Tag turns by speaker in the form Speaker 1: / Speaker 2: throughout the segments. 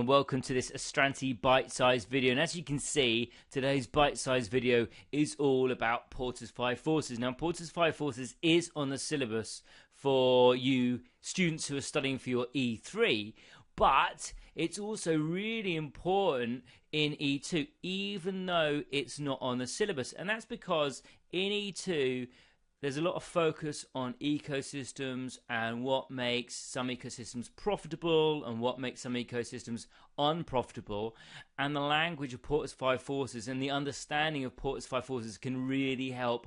Speaker 1: and welcome to this Astranti bite-sized video. And as you can see, today's bite-sized video is all about Porter's 5 Forces. Now, Porter's 5 Forces is on the syllabus for you students who are studying for your E3, but it's also really important in E2, even though it's not on the syllabus. And that's because in E2, there's a lot of focus on ecosystems and what makes some ecosystems profitable and what makes some ecosystems unprofitable. And the language of Porter's 5 Forces and the understanding of Porter's 5 Forces can really help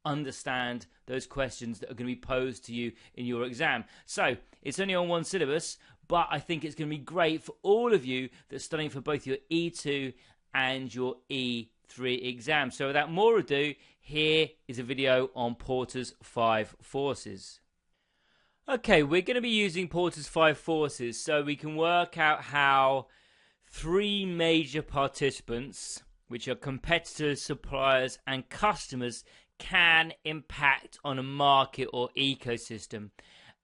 Speaker 1: understand those questions that are going to be posed to you in your exam. So it's only on one syllabus, but I think it's going to be great for all of you that are studying for both your E2 and your E3 exam. So without more ado, here is a video on Porter's 5 Forces. Okay, we're going to be using Porter's 5 Forces so we can work out how three major participants, which are competitors, suppliers and customers, can impact on a market or ecosystem.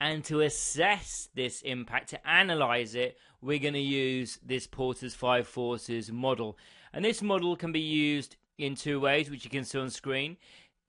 Speaker 1: And to assess this impact, to analyze it, we're going to use this Porter's 5 Forces model. And this model can be used in two ways, which you can see on screen,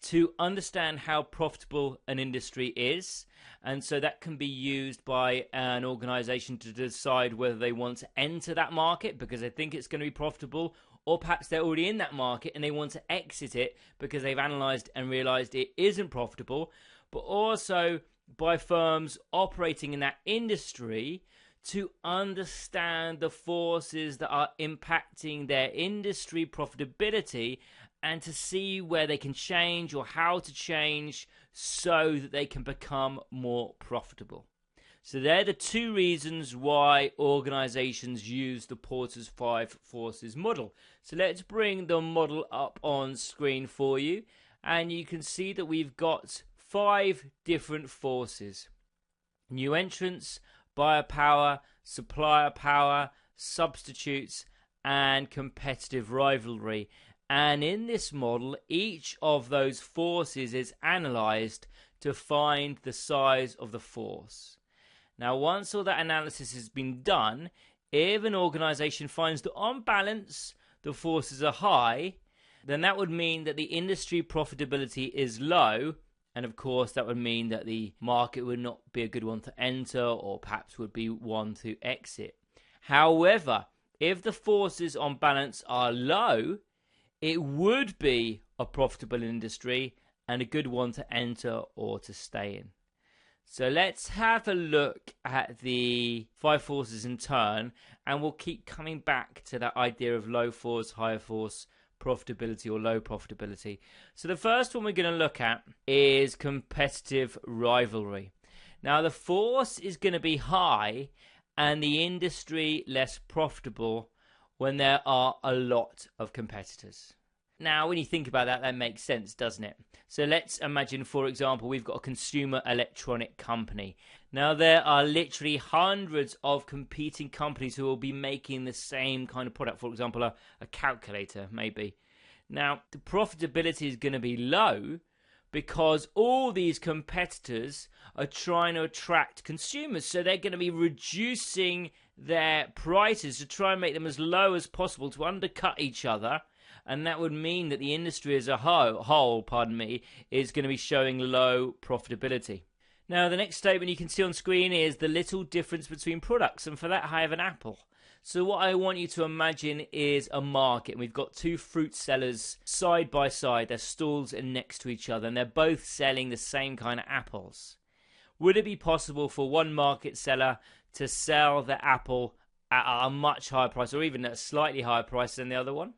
Speaker 1: to understand how profitable an industry is. And so that can be used by an organization to decide whether they want to enter that market because they think it's going to be profitable, or perhaps they're already in that market and they want to exit it because they've analyzed and realized it isn't profitable, but also by firms operating in that industry to understand the forces that are impacting their industry profitability and to see where they can change or how to change so that they can become more profitable. So they're the two reasons why organizations use the Porter's 5 Forces model. So let's bring the model up on screen for you, and you can see that we've got 5 different forces: new entrants, buyer power, supplier power, substitutes, and competitive rivalry. And in this model, each of those forces is analyzed to find the size of the force. Now, once all that analysis has been done, if an organization finds that on balance the forces are high, then that would mean that the industry profitability is low. And of course, that would mean that the market would not be a good one to enter, or perhaps would be one to exit. However, if the forces on balance are low, it would be a profitable industry and a good one to enter or to stay in. So let's have a look at the 5 forces in turn, and we'll keep coming back to that idea of low force, high force, profitability or low profitability. So the first one we're going to look at is competitive rivalry. Now the force is going to be high and the industry less profitable when there are a lot of competitors. Now when you think about that, that makes sense, doesn't it? So let's imagine, for example, we've got a consumer electronic company. Now there are literally hundreds of competing companies who will be making the same kind of product. For example, a calculator maybe. Now the profitability is going to be low because all these competitors are trying to attract consumers. So they're going to be reducing their prices to try and make them as low as possible to undercut each other. And that would mean that the industry as a whole, is going to be showing low profitability. Now, the next statement you can see on screen is the little difference between products. And for that, I have an apple. So what I want you to imagine is a market. And we've got two fruit sellers side by side. Their stalls are next to each other, and they're both selling the same kind of apples. Would it be possible for one market seller to sell the apple at a much higher price, or even at a slightly higher price than the other one?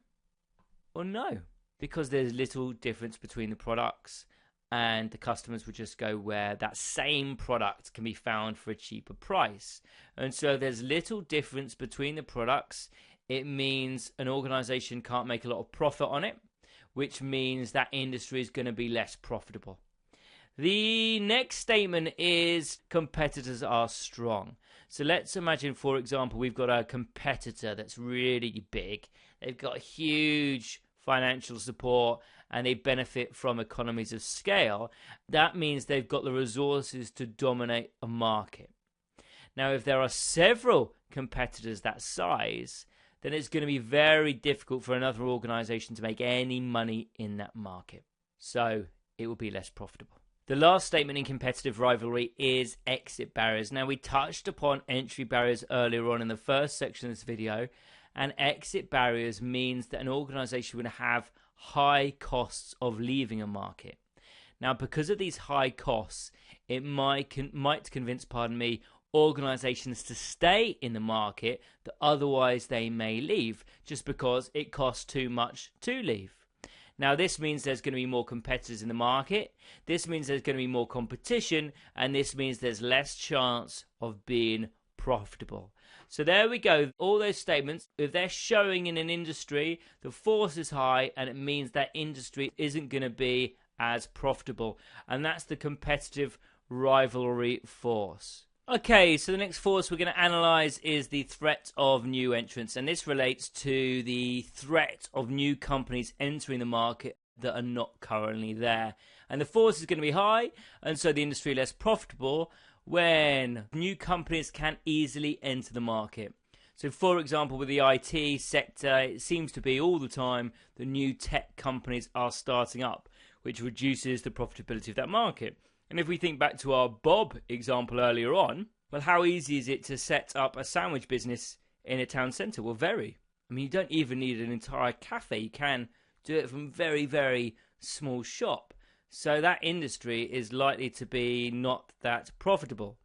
Speaker 1: Or no, because there's little difference between the products, and the customers would just go where that same product can be found for a cheaper price. And so there's little difference between the products. It means an organization can't make a lot of profit on it, which means that industry is going to be less profitable. The next statement is competitors are strong. So let's imagine, for example, we've got a competitor that's really big. They've got huge financial support and they benefit from economies of scale. That means they've got the resources to dominate a market. Now, if there are several competitors that size, then it's going to be very difficult for another organization to make any money in that market. So it will be less profitable. The last statement in competitive rivalry is exit barriers. Now, we touched upon entry barriers earlier on in the first section of this video, and exit barriers means that an organization would have high costs of leaving a market. Now, because of these high costs, it might convince, organizations to stay in the market that otherwise they may leave, just because it costs too much to leave. Now, this means there's going to be more competitors in the market, this means there's going to be more competition, and this means there's less chance of being profitable. So there we go, all those statements, if they're showing in an industry, the force is high, and it means that industry isn't going to be as profitable. And that's the competitive rivalry force. Okay, so the next force we're going to analyze is the threat of new entrants, and this relates to the threat of new companies entering the market that are not currently there. And the force is going to be high, and so the industry less profitable when new companies can easily enter the market. So for example, with the IT sector, it seems to be all the time the new tech companies are starting up, which reduces the profitability of that market. And if we think back to our Bob example earlier on, well, how easy is it to set up a sandwich business in a town centre? Well, very. I mean, you don't even need an entire cafe. You can do it from very, very small shop. So that industry is likely to be not that profitable.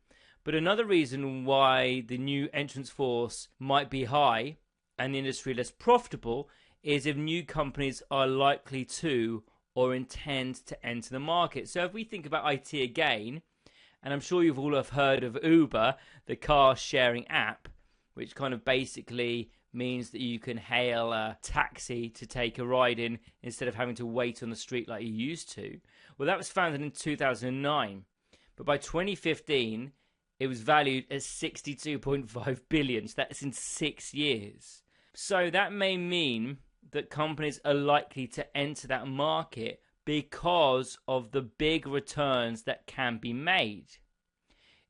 Speaker 1: But another reason why the new entrance force might be high and the industry less profitable is if new companies are likely to or intend to enter the market. So if we think about IT again, and I'm sure you've all have heard of Uber, the car sharing app, which kind of basically means that you can hail a taxi to take a ride in instead of having to wait on the street like you used to. Well, that was founded in 2009, but by 2015 it was valued at 62.5 billion. So that's in 6 years. So that may mean that companies are likely to enter that market because of the big returns that can be made.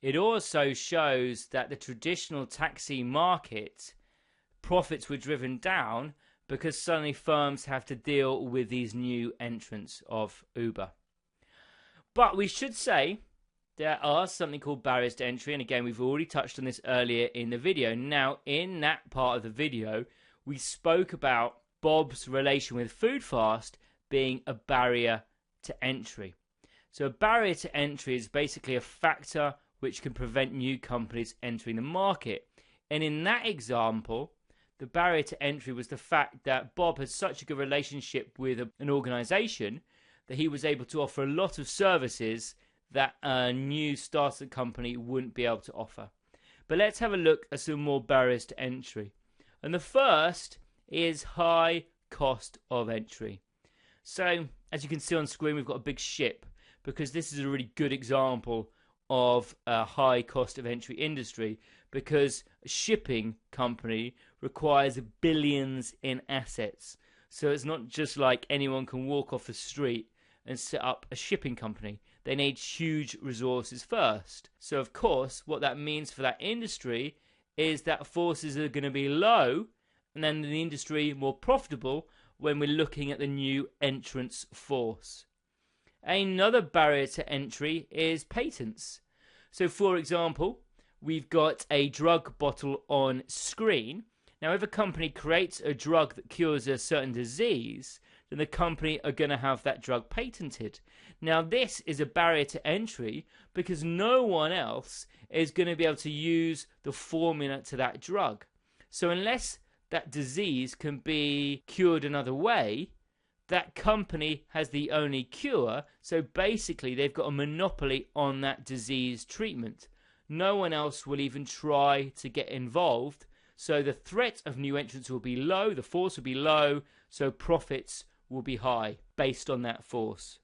Speaker 1: It also shows that the traditional taxi market profits were driven down because suddenly firms have to deal with these new entrants of Uber. But we should say there are something called barriers to entry, and again, we've already touched on this earlier in the video. Now, in that part of the video, we spoke about Bob's relation with Food Fast being a barrier to entry. So a barrier to entry is basically a factor which can prevent new companies entering the market. And in that example, the barrier to entry was the fact that Bob has such a good relationship with an organization that he was able to offer a lot of services that a new startup company wouldn't be able to offer. But let's have a look at some more barriers to entry. And the first is high cost of entry. So as you can see on screen, we've got a big ship, because this is a really good example of a high cost of entry industry, because a shipping company requires billions in assets. So it's not just like anyone can walk off the street and set up a shipping company. They need huge resources first. So of course what that means for that industry is that forces are going to be low, and then the industry more profitable when we're looking at the new entrance force. Another barrier to entry is patents. So for example, we've got a drug bottle on screen. Now if a company creates a drug that cures a certain disease, then the company are going to have that drug patented. Now this is a barrier to entry because no one else is going to be able to use the formula to that drug. So unless that disease can be cured another way, that company has the only cure. So basically they've got a monopoly on that disease treatment. No one else will even try to get involved. So the threat of new entrants will be low, the force will be low, so profits will be high based on that force.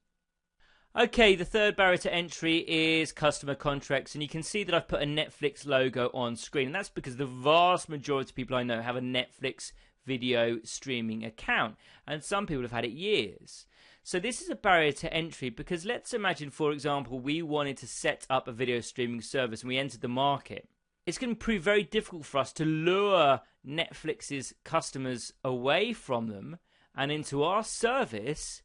Speaker 1: Okay, the third barrier to entry is customer contracts, and you can see that I've put a Netflix logo on screen, and that's because the vast majority of people I know have a Netflix video streaming account, and some people have had it years. So this is a barrier to entry because let's imagine, for example, we wanted to set up a video streaming service and we entered the market. it's going to prove very difficult for us to lure Netflix's customers away from them and into our service,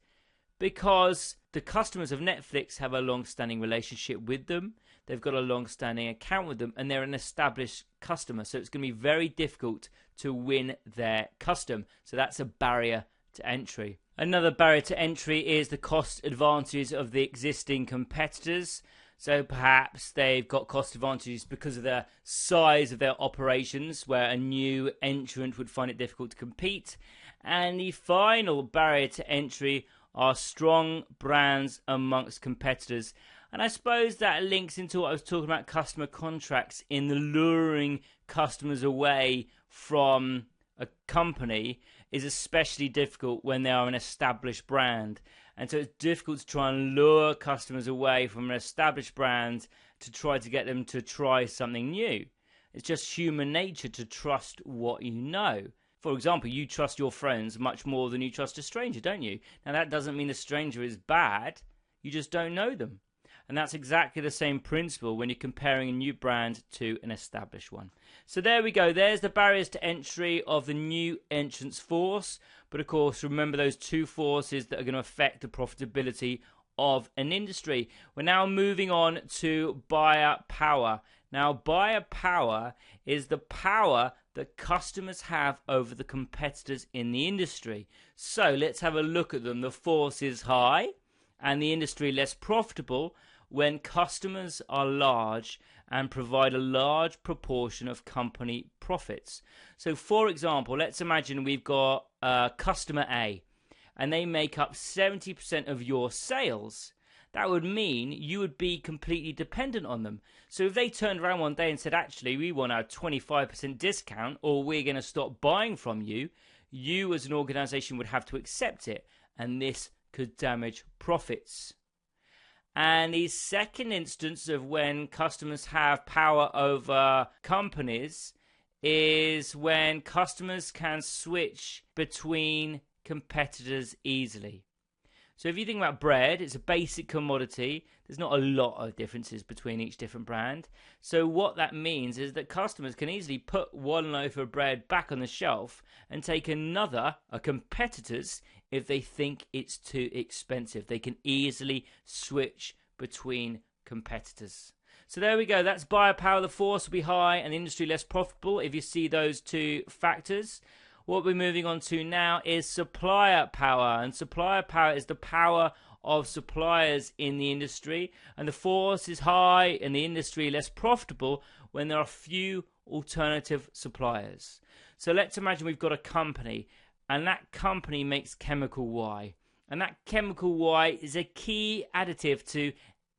Speaker 1: because the customers of Netflix have a long-standing relationship with them. They've got a long-standing account with them, and they're an established customer. So it's going to be very difficult to win their custom. So that's a barrier to entry. Another barrier to entry is the cost advantages of the existing competitors. So perhaps they've got cost advantages because of the size of their operations, where a new entrant would find it difficult to compete. And the final barrier to entry are strong brands amongst competitors. And I suppose that links into what I was talking about, customer contracts, in the luring customers away from a company is especially difficult when they are an established brand. And so it's difficult to try and lure customers away from an established brand to try to get them to try something new. It's just human nature to trust what you know. For example, you trust your friends much more than you trust a stranger, don't you? Now, that doesn't mean the stranger is bad. You just don't know them. And that's exactly the same principle when you're comparing a new brand to an established one. So there we go. There's the barriers to entry of the new entrance force. But of course, remember those two forces that are going to affect the profitability of an industry. We're now moving on to buyer power. Now, buyer power is the power that customers have over the competitors in the industry. So let's have a look at them. The force is high and the industry less profitable when customers are large and provide a large proportion of company profits. So for example, let's imagine we've got customer A and they make up 70% of your sales. That would mean you would be completely dependent on them. So if they turned around one day and said, actually, we want a 25% discount, or we're going to stop buying from you, you as an organization would have to accept it, and this could damage profits. And the second instance of when customers have power over companies is when customers can switch between competitors easily. So if you think about bread, it's a basic commodity. There's not a lot of differences between each different brand. So what that means is that customers can easily put one loaf of bread back on the shelf and take another, a competitor's, if they think it's too expensive. They can easily switch between competitors. So there we go. That's buyer power. The force will be high and the industry less profitable if you see those two factors. What we're moving on to now is supplier power. And supplier power is the power of suppliers in the industry. And the force is high and the industry less profitable when there are few alternative suppliers. So let's imagine we've got a company, and that company makes chemical Y. And that chemical Y is a key additive to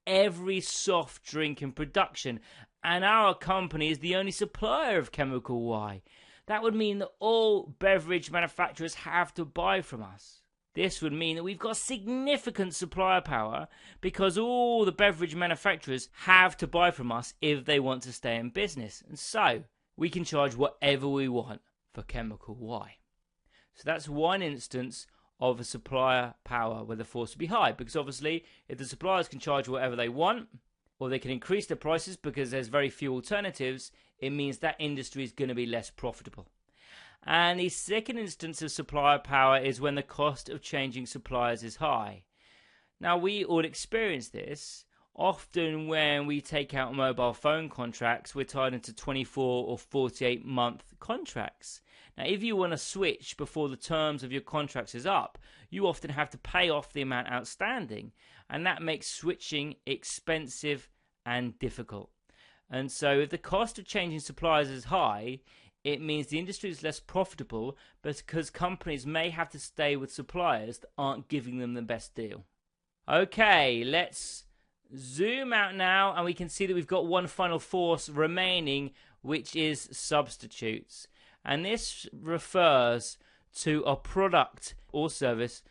Speaker 1: every soft drink in production. And our company is the only supplier of chemical Y. That would mean that all beverage manufacturers have to buy from us. This would mean that we've got significant supplier power because all the beverage manufacturers have to buy from us if they want to stay in business. And so we can charge whatever we want for chemical Y. So that's one instance of a supplier power where the force will be high, because obviously if the suppliers can charge whatever they want, or they can increase their prices because there's very few alternatives, it means that industry is going to be less profitable. And the second instance of supplier power is when the cost of changing suppliers is high. Now, we all experience this. Often when we take out mobile phone contracts, we're tied into 24 or 48 month contracts. Now, if you want to switch before the terms of your contracts is up, you often have to pay off the amount outstanding, and that makes switching expensive and difficult. And so if the cost of changing suppliers is high, it means the industry is less profitable because companies may have to stay with suppliers that aren't giving them the best deal. Okay, let's zoom out now, and we can see that we've got one final force remaining, which is substitutes. And this refers to a product or service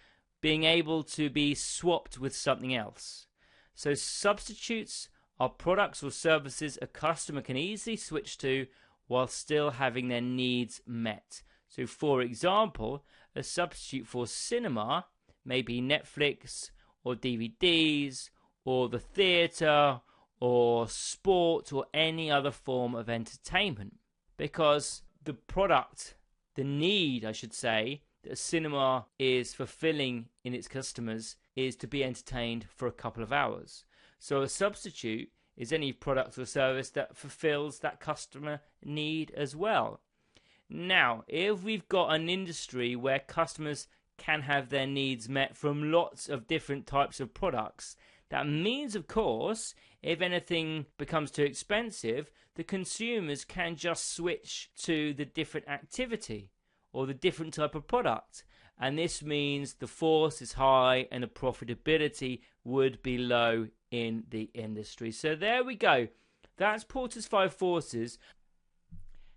Speaker 1: being able to be swapped with something else. So substitutes are products or services a customer can easily switch to while still having their needs met. So for example, a substitute for cinema may be Netflix or DVDs or the theatre or sport or any other form of entertainment, because the product, the need, I should say, that a cinema is fulfilling in its customers is to be entertained for a couple of hours. So a substitute is any product or service that fulfills that customer need as well. Now, if we've got an industry where customers can have their needs met from lots of different types of products, that means, of course, if anything becomes too expensive, the consumers can just switch to the different activity or the different type of product. And this means the force is high and the profitability would be low in the industry. So there we go. That's Porter's 5 Forces.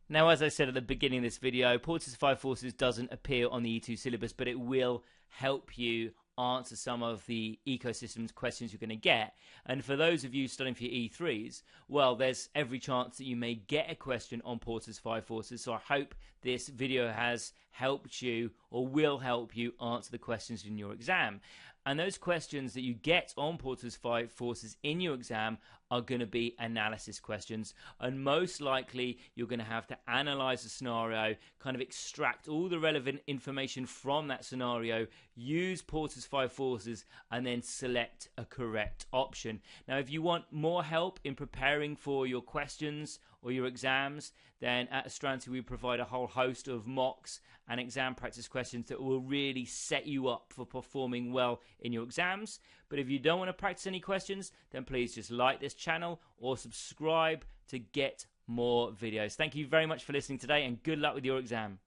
Speaker 1: Now, as I said at the beginning of this video, Porter's 5 Forces doesn't appear on the E2 syllabus, but it will help you answer some of the ecosystems questions you're going to get. And for those of you studying for your E3s, well, there's every chance that you may get a question on Porter's 5 Forces. So I hope this video has helped you or will help you answer the questions in your exam. And those questions that you get on Porter's 5 Forces in your exam are going to be analysis questions. And most likely, you're going to have to analyze the scenario, kind of extract all the relevant information from that scenario, use Porter's 5 Forces, and then select a correct option. Now, if you want more help in preparing for your questions or your exams, then at Astranti we provide a whole host of mocks and exam practice questions that will really set you up for performing well in your exams. But if you don't want to practice any questions, then please just like this channel or subscribe to get more videos. Thank you very much for listening today, and good luck with your exam.